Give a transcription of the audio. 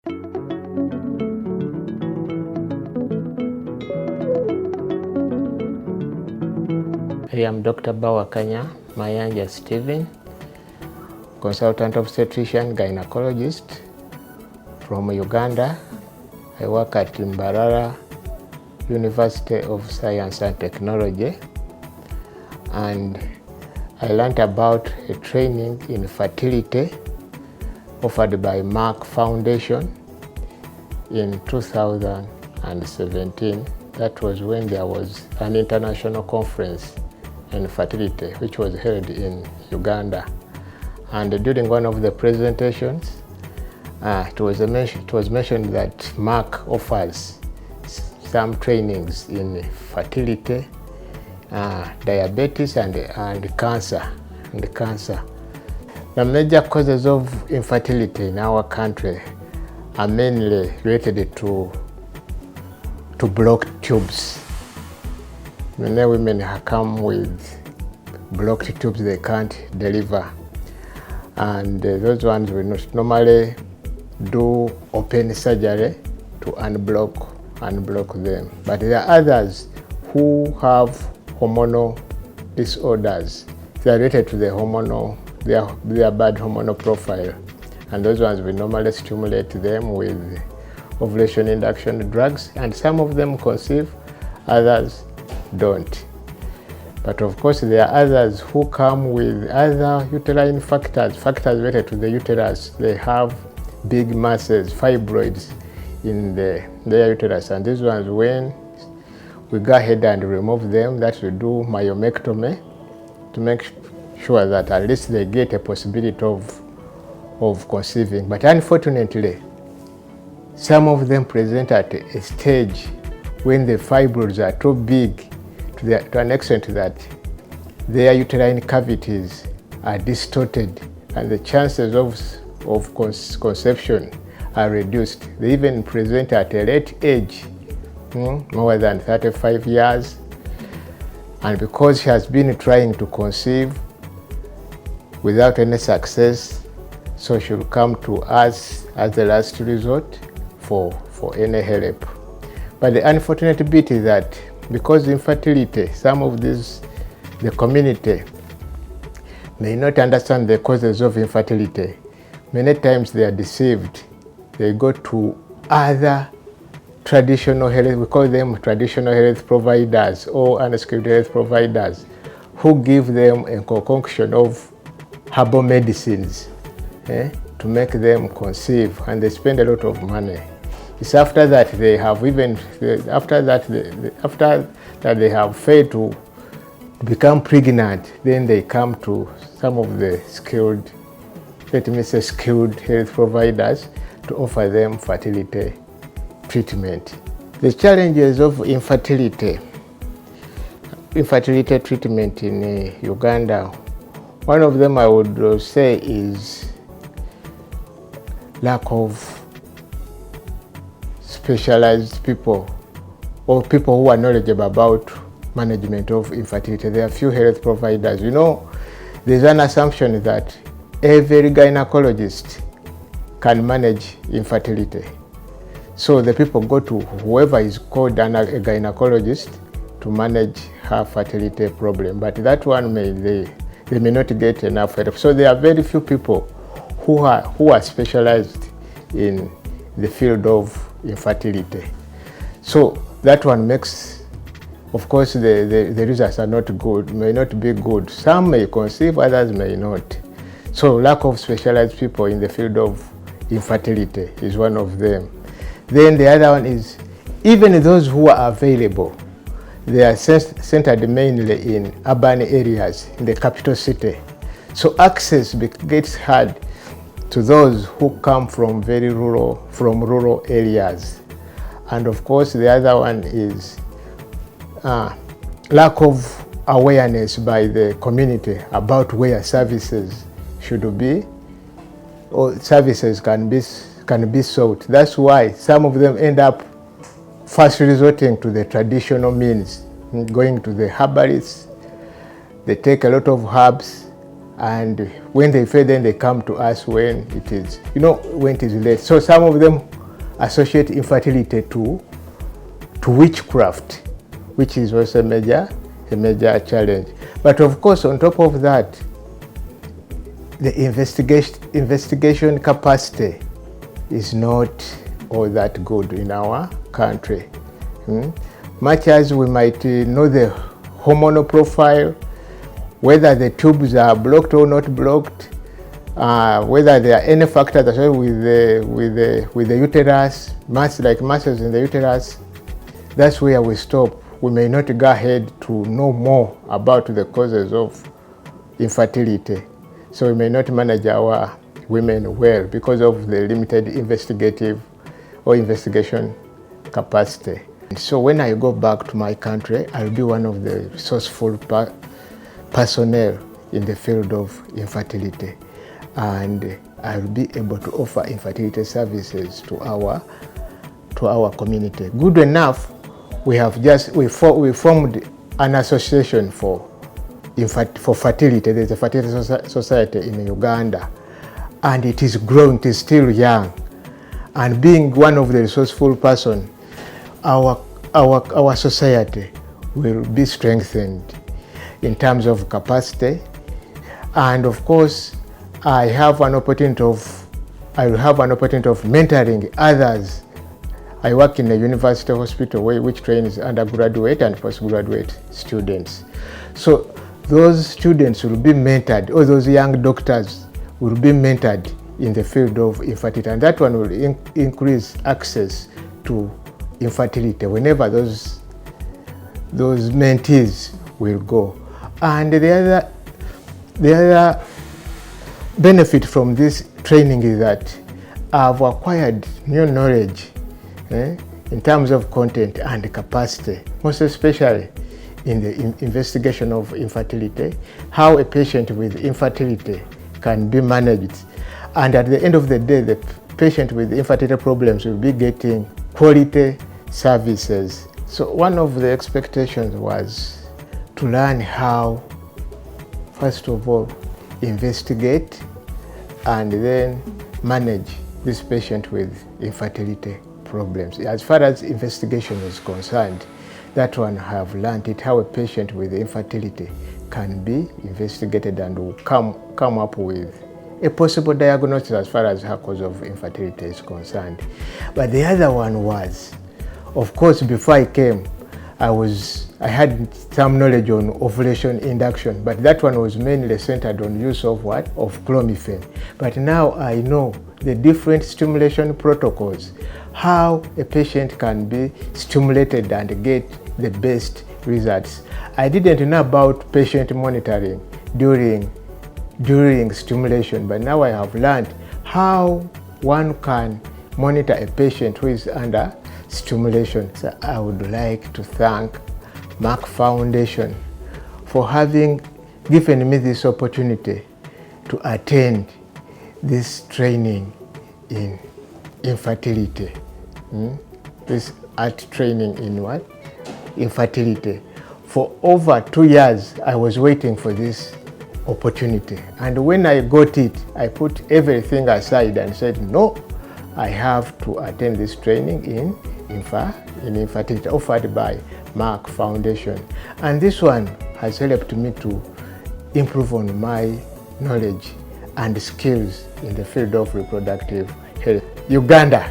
I am Dr. Bawakanya Mayanja Stephen, consultant obstetrician gynecologist from Uganda. I work at Mbarara University of Science and Technology, and I learned about a training in fertility offered by Merck Foundation in 2017. That was when there was an international conference in fertility, which was held in Uganda. And during one of the presentations, it was mentioned that Merck offers some trainings in fertility, diabetes, and cancer. The major causes of infertility in our country are mainly related to blocked tubes. Many women have come with blocked tubes they can't deliver, and those ones will not normally do open surgery to unblock them. But there are others who have hormonal disorders. They are related to the hormonal, their bad hormonal profile, and those ones we normally stimulate them with ovulation induction drugs, and some of them conceive, others don't. But of course there are others who come with other uterine factors related to the uterus. They have big masses, fibroids in their uterus, and these ones, when we go ahead and remove them, that we do myomectomy to make sure that at least they get a possibility of conceiving. But unfortunately, some of them present at a stage when the fibroids are too big to an extent that their uterine cavities are distorted, and the chances of conception are reduced. They even present at a late age, more than 35 years. And because she has been trying to conceive without any success, so she will come to us as the last resort for any help. But the unfortunate bit is that because infertility, some of the community may not understand the causes of infertility. Many times they are deceived. They go to other traditional health, we call them traditional health providers or unskilled health providers, who give them a concoction of herbal medicines to make them conceive, and they spend a lot of money. It's after that they have after that they have failed to become pregnant, then they come to some of the skilled health providers to offer them fertility treatment. The challenges of infertility treatment in Uganda, one of them I would say is lack of specialized people or people who are knowledgeable about management of infertility. There are few health providers. You know, there's an assumption that every gynecologist can manage infertility. So the people go to whoever is called a gynecologist to manage her fertility problem. But that one they may not get enough help. So there are very few people who are specialized in the field of infertility. So that one makes, of course, the results are not good, may not be good. Some may conceive, others may not. So lack of specialized people in the field of infertility is one of them. Then the other one is, even those who are available, they are centered mainly in urban areas, in the capital city. So access gets hard to those who come from rural areas. And of course, the other one is lack of awareness by the community about where services should be, or services can be sought. That's why some of them end up first resorting to the traditional means, going to the herbalists. They take a lot of herbs, and when they fail, then they come to us when it is late. So some of them associate infertility to witchcraft, which is also a major challenge. But of course, on top of that, the investigation capacity is not all that good in our country. Much as we might know the hormonal profile, whether the tubes are blocked or not blocked, whether there are any factors associated with the uterus, like masses in the uterus, that's where we stop. We may not go ahead to know more about the causes of infertility. So we may not manage our women well because of the limited investigation capacity. So when I go back to my country, I'll be one of the resourceful personnel in the field of infertility, and I'll be able to offer infertility services to our community. Good enough, we formed an association for fertility. There's a fertility society in Uganda, and it is growing, it is still young. And being one of the resourceful person, our society will be strengthened in terms of capacity. And of course, I will have an opportunity of mentoring others. I work in a university hospital which trains undergraduate and postgraduate students. So those students will be mentored, or those young doctors will be mentored in the field of infertility, and that one will increase access to infertility whenever those mentees will go. And the other benefit from this training is that I've acquired new knowledge in terms of content and capacity, most especially in the investigation of infertility, how a patient with infertility can be managed. And at the end of the day, the patient with infertility problems will be getting quality services. So one of the expectations was to learn how, first of all, investigate and then manage this patient with infertility problems. As far as investigation is concerned, that one I have learned it, how a patient with infertility can be investigated and will come up with a possible diagnosis as far as her cause of infertility is concerned. But the other one was, of course, before I came, I had some knowledge on ovulation induction, but that one was mainly centered on use of what? Of clomiphene. But now I know the different stimulation protocols, how a patient can be stimulated and get the best results. I didn't know about patient monitoring during stimulation, but now I have learned how one can monitor a patient who is under stimulation. So I would like to thank Merck Foundation for having given me this opportunity to attend this training in infertility. This art training in what? Infertility. For over 2 years, I was waiting for this opportunity. And when I got it, I put everything aside and said, no, I have to attend this training in infertility offered by Merck Foundation. And this one has helped me to improve on my knowledge and skills in the field of reproductive health. Uganda.